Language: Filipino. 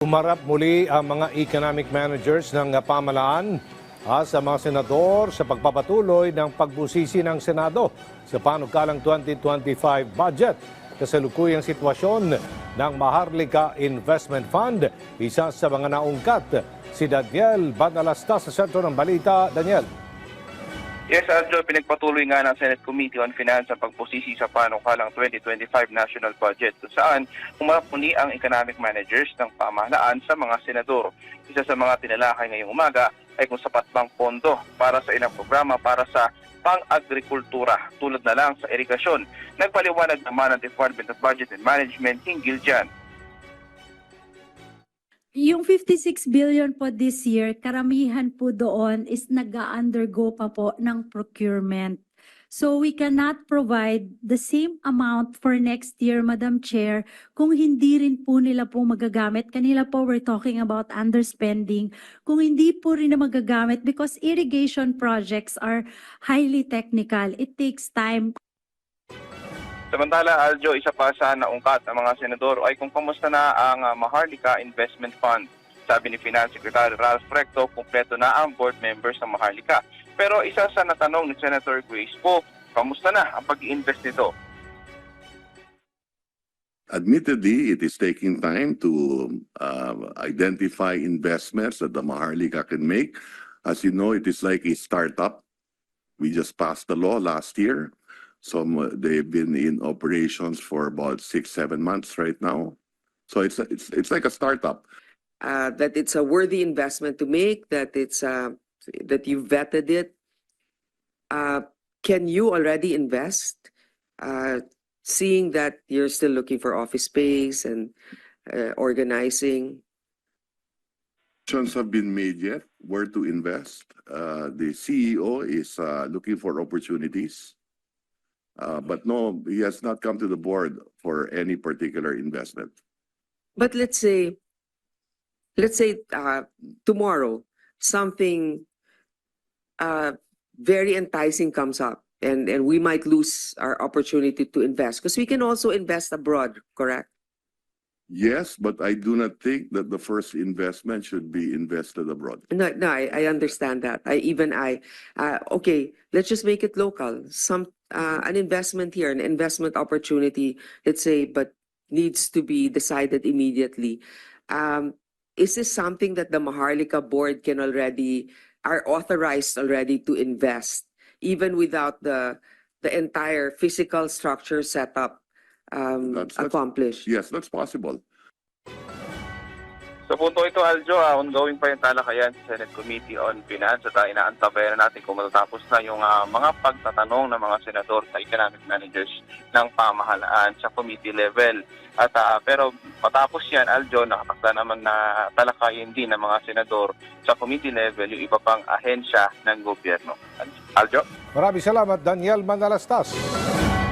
Umarap muli ang mga economic managers ng pamahalaan sa mga senador sa pagpapatuloy ng pagbusisi ng Senado sa panukalang 2025 budget. Kasalukuyang sitwasyon ng Maharlika Investment Fund, isa sa mga naungkat. Si Daniel Banalastas sa sentro ng balita. Daniel. Yes, Aljo, pinagpatuloy nga ng Senate Committee on Finance ang pagpusisi sa panukalang 2025 national budget kung saan humarap muli ang economic managers ng pamahalaan sa mga senador. Isa sa mga tinalakay ngayong umaga ay kung sapat bang pondo para sa ilang programa para sa pang-agrikultura tulad na lang sa irigasyon. Nagpaliwanag naman ang Department of Budget and Management hinggil dyan. Yung 56 billion po this year, karamihan po doon is nag-undergo pa po ng procurement. So we cannot provide the same amount for next year, Madam Chair, kung hindi rin po nila po magagamit. Kanila po we're talking about underspending. Kung hindi po rin na magagamit because irrigation projects are highly technical. It takes time. Samantala, Aljo, isa pa sa naungkat ng mga senador ay kung kamusta na ang Maharlika Investment Fund. Sabi ni Finance Secretary Ralph Recto, kumpleto na ang board members ng Maharlika. Pero isa sa natanong ni Senator Grace Poe, kamusta na ang pag-i-invest nito? Admittedly, it is taking time to identify investments that the Maharlika can make. As you know, it is like a startup. We just passed the law last year. They've been in operations for about 6-7 months right now. So it's like a startup. That it's a worthy investment to make. That it's that you vetted it. Can you already invest? Seeing that you're still looking for office space and organizing. Decisions have been made yet where to invest. The CEO is looking for opportunities. But no, he has not come to the board for any particular investment. But let's say tomorrow something very enticing comes up, and we might lose our opportunity to invest because we can also invest abroad, correct? Yes, but I do not think that the first investment should be invested abroad. No, I understand that. Okay, let's just make it local. An investment here, an investment opportunity, let's say, but needs to be decided immediately. Is this something that the Maharlika board are authorized already to invest, even without the entire physical structure set up accomplished? Yes, that's possible. Sa punto ito, Aljo, ongoing pa yung talakayan sa Senate Committee on Finance at inaantabayan natin kung matatapos na yung mga pagtatanong ng mga senador sa economic managers ng pamahalaan sa committee level. Pero matapos yan, Aljo, nakatakda naman na talakayin din ng mga senador sa committee level yung iba pang ahensya ng gobyerno. Aljo? Maraming salamat, Daniel Manalastas.